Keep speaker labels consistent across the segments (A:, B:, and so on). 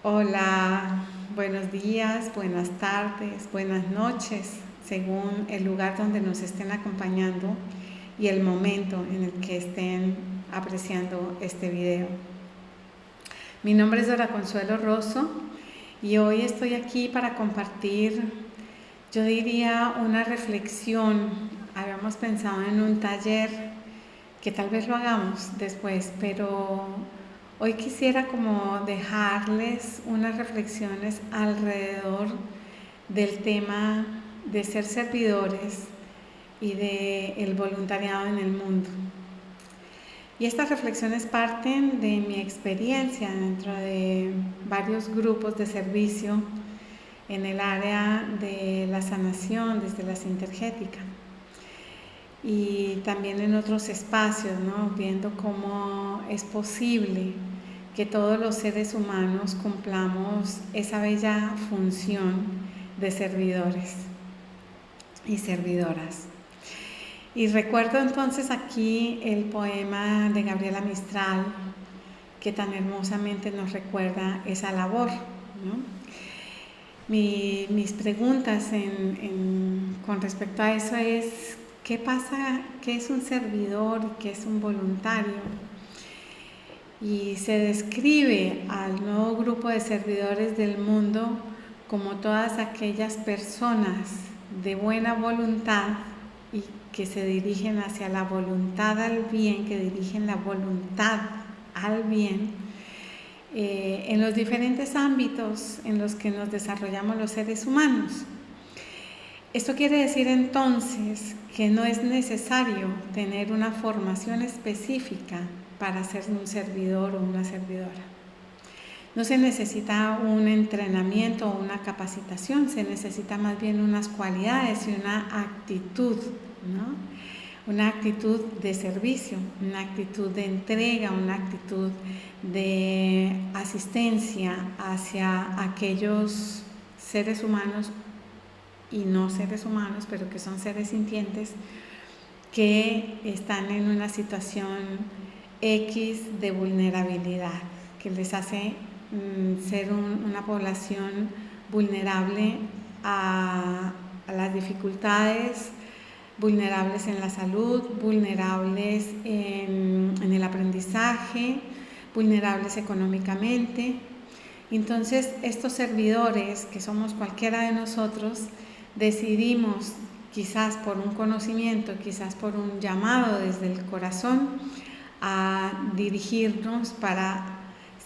A: Hola, buenos días, buenas tardes, buenas noches, según el lugar donde nos estén acompañando y el momento en el que estén apreciando este video. Mi nombre es Dora Consuelo Rosso y hoy estoy aquí para compartir, yo diría, una reflexión. Habíamos pensado en un taller que tal vez lo hagamos después, pero hoy quisiera como dejarles unas reflexiones alrededor del tema de ser servidores y del voluntariado en el mundo. Y estas reflexiones parten de mi experiencia dentro de varios grupos de servicio en el área de la sanación desde la sintergética. Y también en otros espacios, ¿no? Viendo cómo es posible que todos los seres humanos cumplamos esa bella función de servidores y servidoras. Y recuerdo entonces aquí el poema de Gabriela Mistral, que tan hermosamente nos recuerda esa labor, ¿no? Mis preguntas con respecto a eso es: ¿qué pasa? ¿Qué es un servidor y qué es un voluntario? Y se describe al nuevo grupo de servidores del mundo como todas aquellas personas de buena voluntad y que se dirigen hacia la voluntad al bien, que dirigen la voluntad al bien, en los diferentes ámbitos en los que nos desarrollamos los seres humanos. Esto quiere decir entonces que no es necesario tener una formación específica para ser un servidor o una servidora. No se necesita un entrenamiento o una capacitación, se necesita más bien unas cualidades y una actitud, ¿no? Una actitud de servicio, una actitud de entrega, una actitud de asistencia hacia aquellos seres humanos y no seres humanos, pero que son seres sintientes, que están en una situación X de vulnerabilidad, que les hace ser una población vulnerable a las dificultades, vulnerables en la salud, vulnerables en el aprendizaje, vulnerables económicamente. Entonces, estos servidores, que somos cualquiera de nosotros, decidimos, quizás por un conocimiento, quizás por un llamado desde el corazón, a dirigirnos para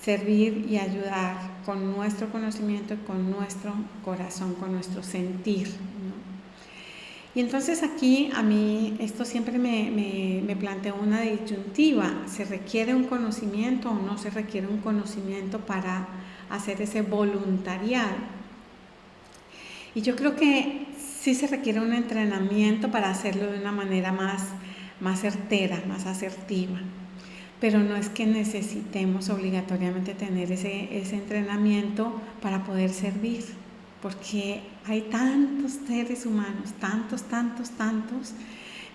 A: servir y ayudar con nuestro conocimiento, con nuestro corazón, con nuestro sentir, ¿no? Y entonces aquí a mí esto siempre me planteó una disyuntiva: ¿se requiere un conocimiento o no se requiere un conocimiento para hacer ese voluntariado? Y yo creo que sí se requiere un entrenamiento para hacerlo de una manera más certera, más asertiva. Pero no es que necesitemos obligatoriamente tener ese entrenamiento para poder servir, porque hay tantos seres humanos, tantos,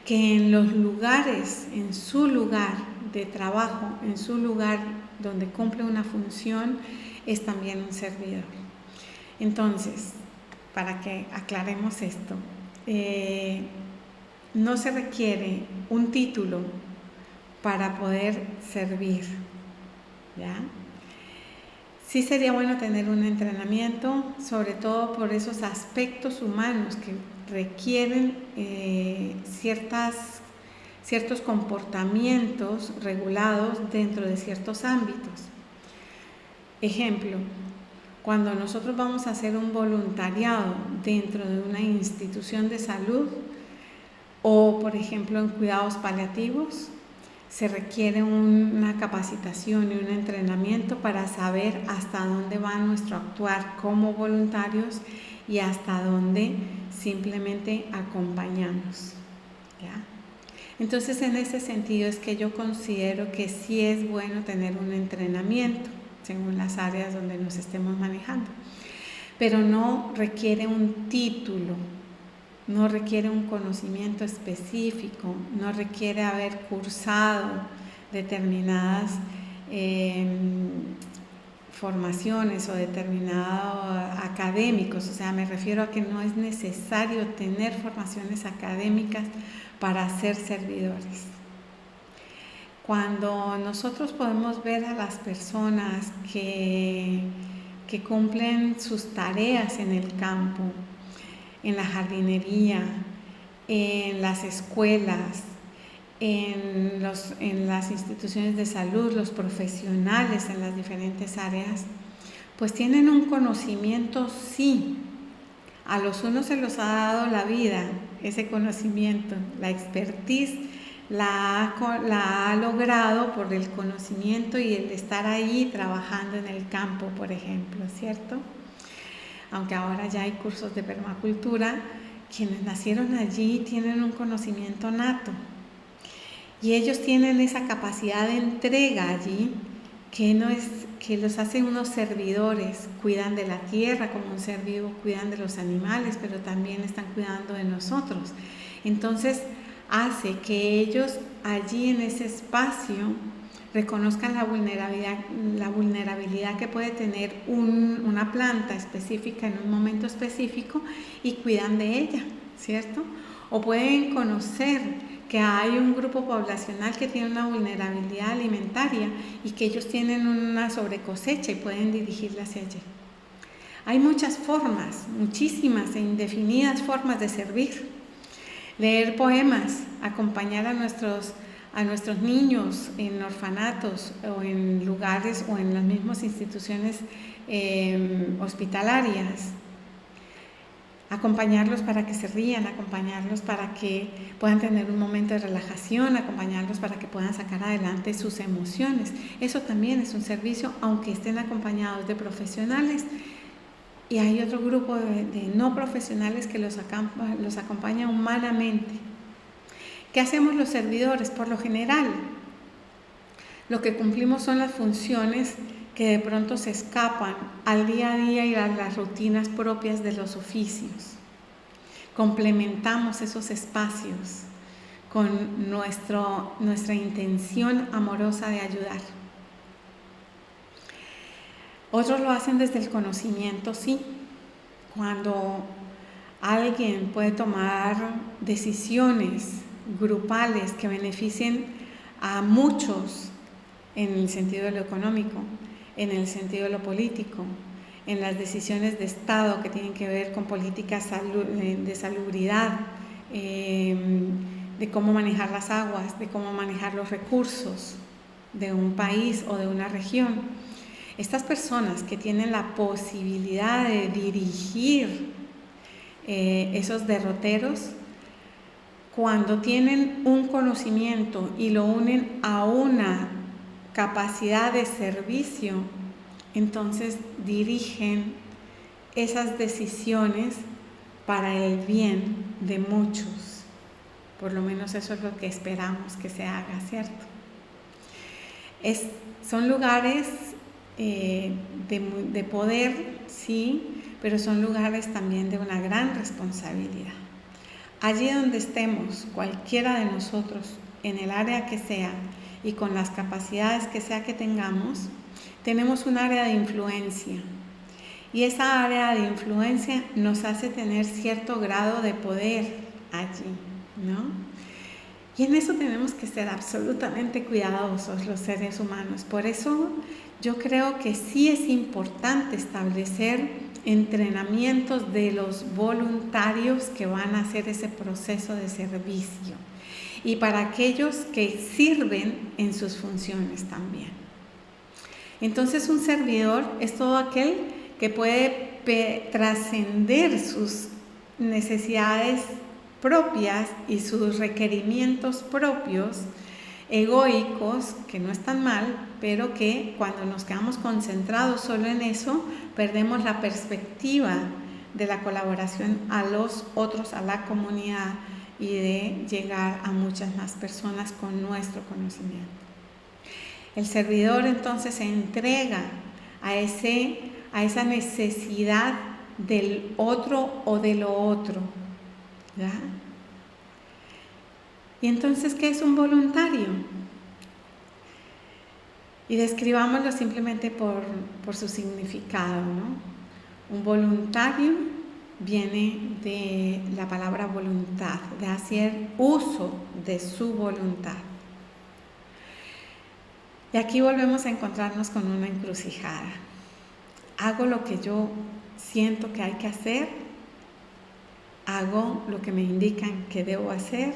A: que en los lugares, en su lugar de trabajo, en su lugar donde cumple una función, es también un servidor. Entonces, para que aclaremos esto, no se requiere un título para poder servir, ¿ya? Sí sería bueno tener un entrenamiento, sobre todo por esos aspectos humanos que requieren ciertos comportamientos regulados dentro de ciertos ámbitos. Ejemplo: cuando nosotros vamos a hacer un voluntariado dentro de una institución de salud o, por ejemplo, en cuidados paliativos, se requiere una capacitación y un entrenamiento para saber hasta dónde va nuestro actuar como voluntarios y hasta dónde simplemente acompañamos, ¿ya? Entonces, en ese sentido es que yo considero que sí es bueno tener un entrenamiento según las áreas donde nos estemos manejando, pero no requiere un título, no requiere un conocimiento específico, no requiere haber cursado determinadas formaciones o determinados académicos, o sea, me refiero a que no es necesario tener formaciones académicas para ser servidores. Cuando nosotros podemos ver a las personas que cumplen sus tareas en el campo, en la jardinería, en las escuelas, en las instituciones de salud, los profesionales en las diferentes áreas, pues tienen un conocimiento, sí. A los unos se los ha dado la vida, ese conocimiento, la expertise la ha logrado por el conocimiento y el estar ahí trabajando en el campo, por ejemplo, ¿cierto? Aunque ahora ya hay cursos de permacultura, quienes nacieron allí tienen un conocimiento nato. Y ellos tienen esa capacidad de entrega allí que los hace unos servidores, cuidan de la tierra como un ser vivo, cuidan de los animales, pero también están cuidando de nosotros. Entonces hace que ellos allí en ese espacio reconozcan la vulnerabilidad que puede tener una planta específica en un momento específico y cuidan de ella, ¿cierto? O pueden conocer que hay un grupo poblacional que tiene una vulnerabilidad alimentaria y que ellos tienen una sobrecosecha y pueden dirigirla hacia allí. Hay muchas formas, muchísimas e indefinidas formas de servir. Leer poemas, acompañar a nuestros niños en orfanatos o en lugares o en las mismas instituciones hospitalarias. Acompañarlos para que se rían, acompañarlos para que puedan tener un momento de relajación, acompañarlos para que puedan sacar adelante sus emociones. Eso también es un servicio, aunque estén acompañados de profesionales. Y hay otro grupo de no profesionales que los acompaña humanamente. ¿Qué hacemos los servidores? Por lo general, lo que cumplimos son las funciones que de pronto se escapan al día a día y a las rutinas propias de los oficios. Complementamos esos espacios con nuestra intención amorosa de ayudar. Otros lo hacen desde el conocimiento, sí. Cuando alguien puede tomar decisiones grupales que beneficien a muchos en el sentido de lo económico, en el sentido de lo político, en las decisiones de Estado que tienen que ver con políticas de salubridad, de cómo manejar las aguas, de cómo manejar los recursos de un país o de una región. Estas personas que tienen la posibilidad de dirigir esos derroteros, cuando tienen un conocimiento y lo unen a una capacidad de servicio, entonces dirigen esas decisiones para el bien de muchos. Por lo menos eso es lo que esperamos que se haga, ¿cierto? Son lugares de poder, sí, pero son lugares también de una gran responsabilidad. Allí donde estemos, cualquiera de nosotros, en el área que sea y con las capacidades que sea que tengamos, tenemos un área de influencia. Y esa área de influencia nos hace tener cierto grado de poder allí, ¿no? Y en eso tenemos que ser absolutamente cuidadosos los seres humanos. Por eso yo creo que sí es importante establecer entrenamientos de los voluntarios que van a hacer ese proceso de servicio y para aquellos que sirven en sus funciones también. Entonces un servidor es todo aquel que puede trascender sus necesidades propias y sus requerimientos propios, egoicos, que no están mal, pero que cuando nos quedamos concentrados solo en eso, perdemos la perspectiva de la colaboración a los otros, a la comunidad y de llegar a muchas más personas con nuestro conocimiento. El servidor entonces se entrega a esa necesidad del otro o de lo otro, ¿ya? Y entonces, ¿qué es un voluntario? Y describámoslo simplemente por su significado, ¿no? Un voluntario viene de la palabra voluntad, de hacer uso de su voluntad. Y aquí volvemos a encontrarnos con una encrucijada. Hago lo que yo siento que hay que hacer, hago lo que me indican que debo hacer.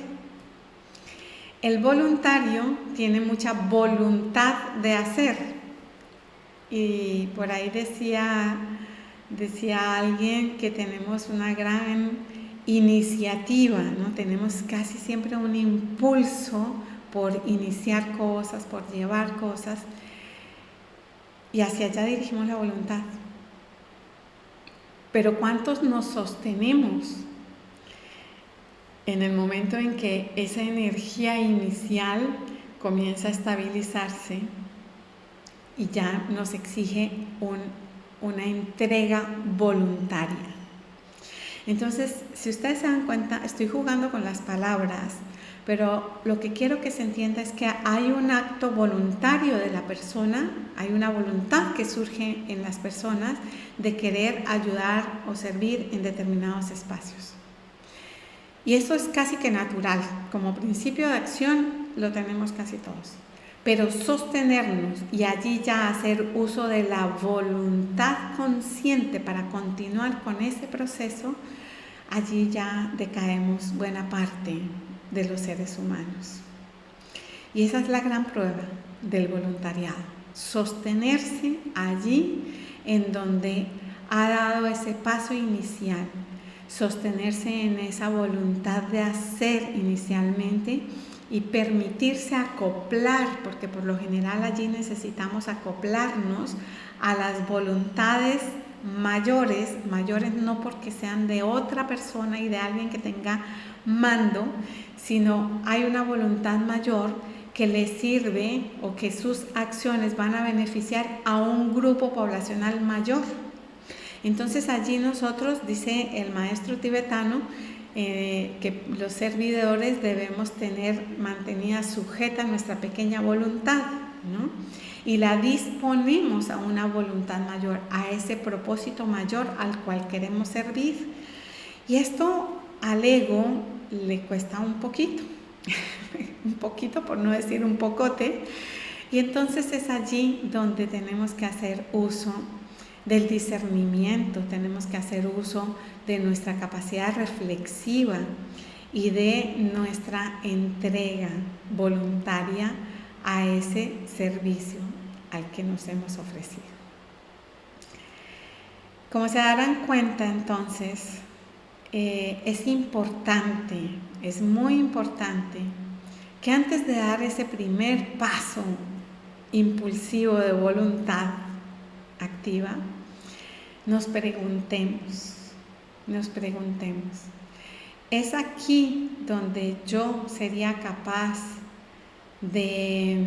A: El voluntario tiene mucha voluntad de hacer. Y por ahí decía alguien que tenemos una gran iniciativa, ¿no? Tenemos casi siempre un impulso por iniciar cosas, por llevar cosas, y hacia allá dirigimos la voluntad. Pero ¿cuántos nos sostenemos en el momento en que esa energía inicial comienza a estabilizarse y ya nos exige una entrega voluntaria? Entonces, si ustedes se dan cuenta, estoy jugando con las palabras, pero lo que quiero que se entienda es que hay un acto voluntario de la persona, hay una voluntad que surge en las personas de querer ayudar o servir en determinados espacios. Y eso es casi que natural, como principio de acción lo tenemos casi todos. Pero sostenernos y allí ya hacer uso de la voluntad consciente para continuar con ese proceso, allí ya decaemos buena parte de los seres humanos. Y esa es la gran prueba del voluntariado, sostenerse allí en donde ha dado ese paso inicial, sostenerse en esa voluntad de hacer inicialmente y permitirse acoplar, porque por lo general allí necesitamos acoplarnos a las voluntades mayores no porque sean de otra persona y de alguien que tenga mando, sino hay una voluntad mayor que le sirve o que sus acciones van a beneficiar a un grupo poblacional mayor. Entonces allí nosotros, dice el maestro tibetano, que los servidores debemos tener mantenida sujeta nuestra pequeña voluntad, ¿no? Y la disponemos a una voluntad mayor, a ese propósito mayor al cual queremos servir. Y esto al ego le cuesta un poquito, un poquito por no decir un pocote, y entonces es allí donde tenemos que hacer uso del discernimiento, tenemos que hacer uso de nuestra capacidad reflexiva y de nuestra entrega voluntaria a ese servicio al que nos hemos ofrecido. Como se darán cuenta, entonces, es importante, es muy importante que antes de dar ese primer paso impulsivo de voluntad activa, nos preguntemos, ¿es aquí donde yo sería capaz de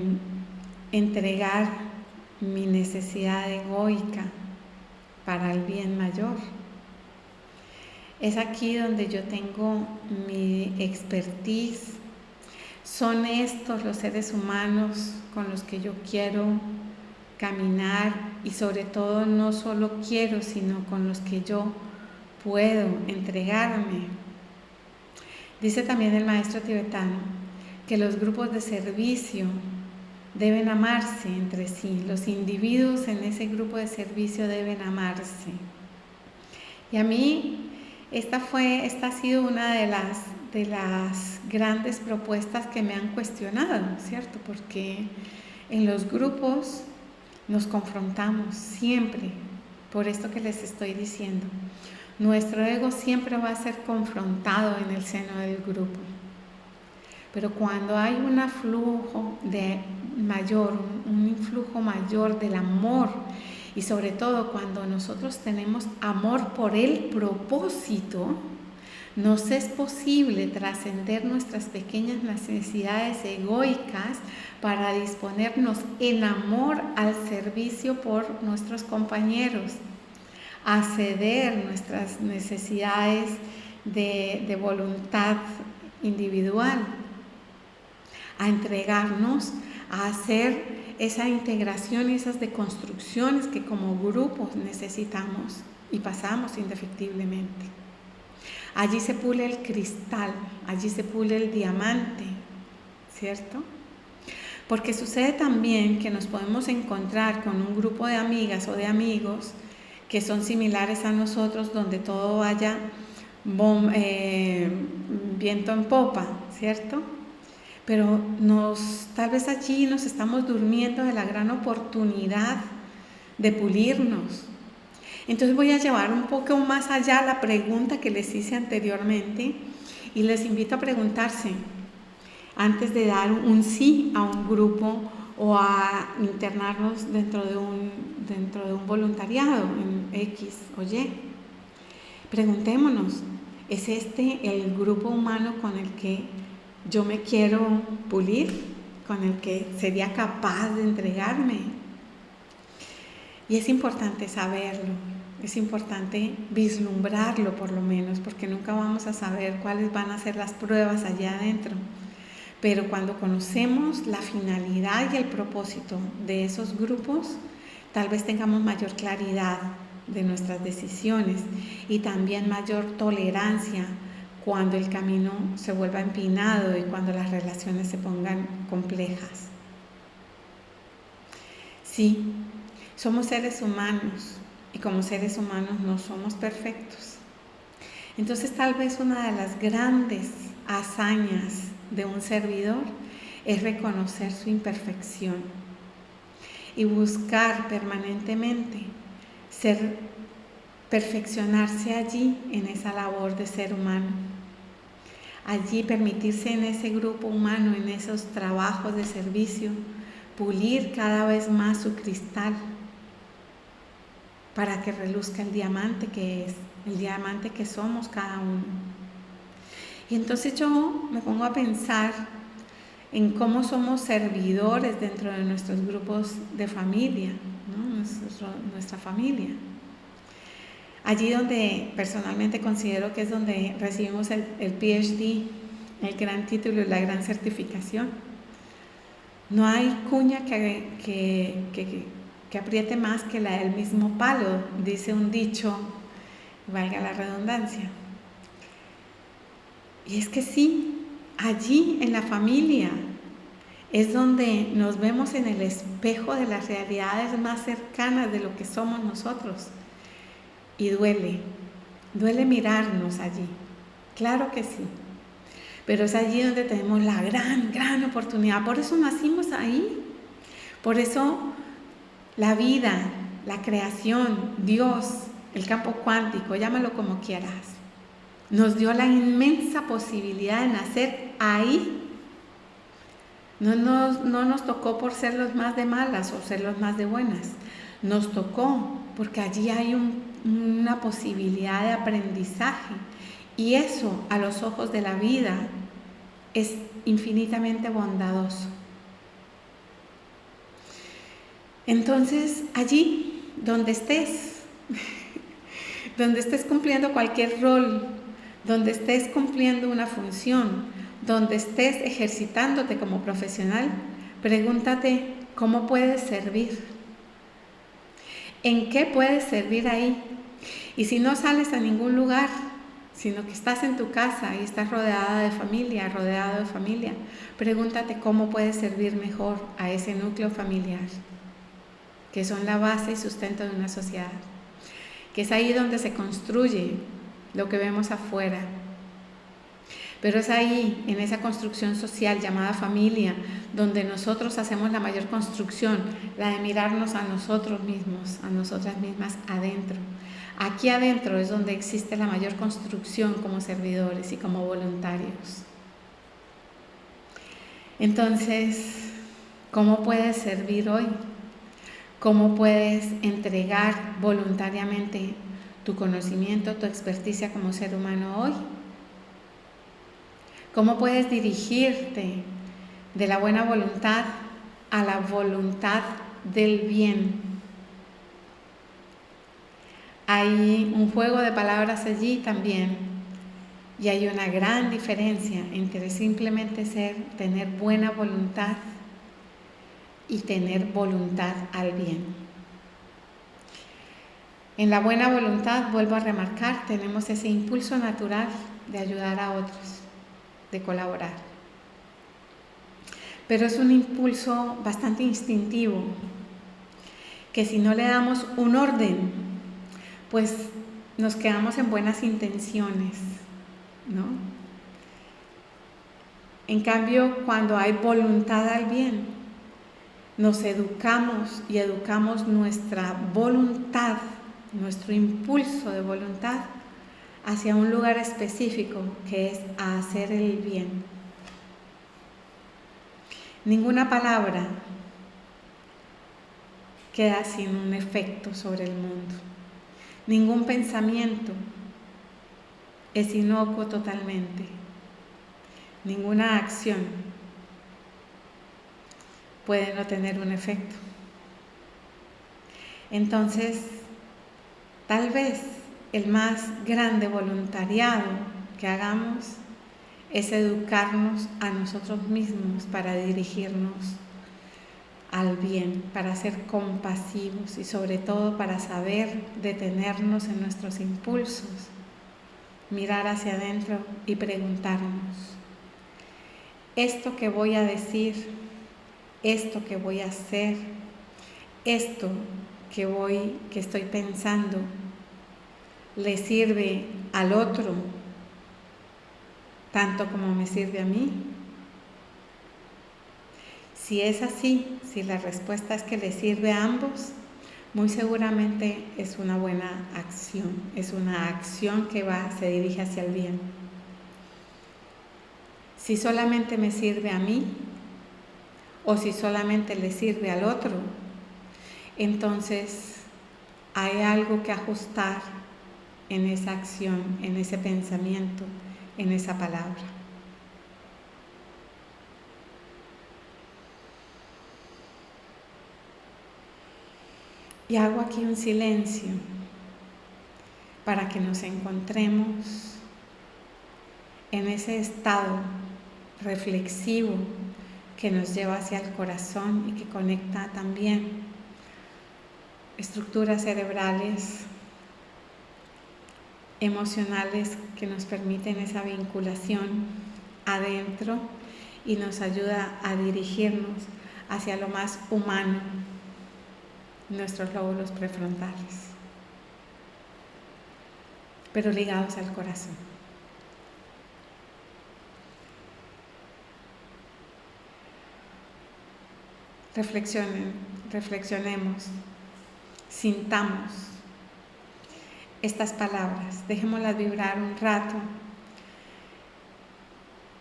A: entregar mi necesidad egoica para el bien mayor? ¿Es aquí donde yo tengo mi expertise? ¿Son estos los seres humanos con los que yo quiero caminar? Y sobre todo no solo quiero, sino con los que yo puedo entregarme. Dice también el maestro tibetano que los grupos de servicio deben amarse entre sí, los individuos en ese grupo de servicio deben amarse. Y a mí esta ha sido una de las grandes propuestas que me han cuestionado, ¿cierto? Porque en los grupos nos confrontamos siempre, por esto que les estoy diciendo. Nuestro ego siempre va a ser confrontado en el seno del grupo. Pero cuando hay un influjo mayor del amor, y sobre todo cuando nosotros tenemos amor por el propósito, nos es posible trascender nuestras pequeñas necesidades egoicas para disponernos en amor al servicio por nuestros compañeros, a ceder nuestras necesidades de voluntad individual, a entregarnos a hacer esa integración y esas deconstrucciones que como grupos necesitamos y pasamos indefectiblemente. Allí se pule el cristal, allí se pule el diamante, ¿cierto? Porque sucede también que nos podemos encontrar con un grupo de amigas o de amigos que son similares a nosotros, donde todo vaya viento en popa, ¿cierto? Pero tal vez allí nos estamos durmiendo de la gran oportunidad de pulirnos. Entonces voy a llevar un poco más allá la pregunta que les hice anteriormente y les invito a preguntarse, antes de dar un sí a un grupo o a internarnos dentro de un voluntariado en X o Y, preguntémonos, ¿es este el grupo humano con el que yo me quiero pulir? ¿Con el que sería capaz de entregarme? Y es importante saberlo, es importante vislumbrarlo por lo menos, porque nunca vamos a saber cuáles van a ser las pruebas allá adentro. Pero cuando conocemos la finalidad y el propósito de esos grupos, tal vez tengamos mayor claridad de nuestras decisiones y también mayor tolerancia cuando el camino se vuelva empinado y cuando las relaciones se pongan complejas. Sí, somos seres humanos y como seres humanos no somos perfectos. Entonces tal vez una de las grandes hazañas de un servidor es reconocer su imperfección y buscar permanentemente perfeccionarse allí en esa labor de ser humano. Allí permitirse en ese grupo humano, en esos trabajos de servicio, pulir cada vez más su cristal para que reluzca el diamante que es, el diamante que somos cada uno. Y entonces yo me pongo a pensar en cómo somos servidores dentro de nuestros grupos de familia, ¿no? Nuestra familia. Allí donde personalmente considero que es donde recibimos el PhD, el gran título y la gran certificación. No hay cuña que apriete más que la del mismo palo, dice un dicho, valga la redundancia. Y es que sí, allí en la familia es donde nos vemos en el espejo de las realidades más cercanas de lo que somos nosotros. Y duele mirarnos allí, claro que sí. Pero es allí donde tenemos la gran oportunidad. Por eso nacimos ahí. Por eso la vida, la creación, Dios, el campo cuántico, llámalo como quieras, nos dio la inmensa posibilidad de nacer ahí. No nos tocó por ser los más de malas o ser los más de buenas. Nos tocó porque allí hay una posibilidad de aprendizaje. Y eso, a los ojos de la vida, es infinitamente bondadoso. Entonces, allí, donde estés cumpliendo cualquier rol, donde estés cumpliendo una función, donde estés ejercitándote como profesional, pregúntate cómo puedes servir. ¿En qué puedes servir ahí? Y si no sales a ningún lugar, sino que estás en tu casa y estás rodeado de familia, pregúntate cómo puedes servir mejor a ese núcleo familiar, que son la base y sustento de una sociedad, que es ahí donde se construye lo que vemos afuera. Pero es ahí, en esa construcción social llamada familia, donde nosotros hacemos la mayor construcción, la de mirarnos a nosotros mismos, a nosotras mismas adentro. Aquí adentro es donde existe la mayor construcción como servidores y como voluntarios. Entonces, ¿cómo puedes servir hoy? ¿Cómo puedes entregar voluntariamente tu conocimiento, tu experticia como ser humano hoy? ¿Cómo puedes dirigirte de la buena voluntad a la voluntad del bien? Hay un juego de palabras allí también y hay una gran diferencia entre simplemente tener buena voluntad y tener voluntad al bien. En la buena voluntad, vuelvo a remarcar, tenemos ese impulso natural de ayudar a otros, de colaborar. Pero es un impulso bastante instintivo, que si no le damos un orden, pues nos quedamos en buenas intenciones, ¿no? En cambio, cuando hay voluntad al bien, nos educamos y educamos nuestra voluntad, nuestro impulso de voluntad hacia un lugar específico, que es a hacer el bien. Ninguna palabra queda sin un efecto sobre el mundo. Ningún pensamiento es inocuo totalmente. Ninguna acción puede no tener un efecto. Entonces, tal vez el más grande voluntariado que hagamos es educarnos a nosotros mismos para dirigirnos al bien, para ser compasivos y sobre todo para saber detenernos en nuestros impulsos, mirar hacia adentro y preguntarnos: ¿esto que voy a decir, esto que voy a hacer, esto que estoy pensando, le sirve al otro tanto como me sirve a mí? Si es así, si la respuesta es que le sirve a ambos, muy seguramente es una buena acción, es una acción que se dirige hacia el bien. Si solamente me sirve a mí, o si solamente le sirve al otro, entonces hay algo que ajustar en esa acción, en ese pensamiento, en esa palabra. Y hago aquí un silencio para que nos encontremos en ese estado reflexivo que nos lleva hacia el corazón y que conecta también estructuras cerebrales, emocionales, que nos permiten esa vinculación adentro y nos ayuda a dirigirnos hacia lo más humano, nuestros lóbulos prefrontales, pero ligados al corazón. Reflexionemos, sintamos estas palabras, dejémoslas vibrar un rato.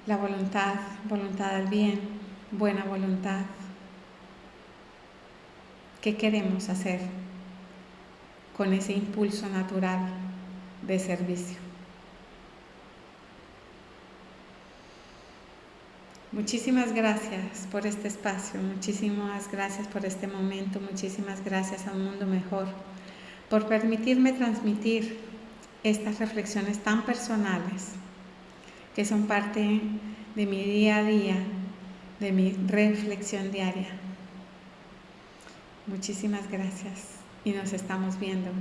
A: La voluntad, voluntad al bien, buena voluntad. ¿Qué queremos hacer con ese impulso natural de servicio? Muchísimas gracias por este espacio, muchísimas gracias por este momento, muchísimas gracias a Un Mundo Mejor por permitirme transmitir estas reflexiones tan personales que son parte de mi día a día, de mi reflexión diaria. Muchísimas gracias y nos estamos viendo.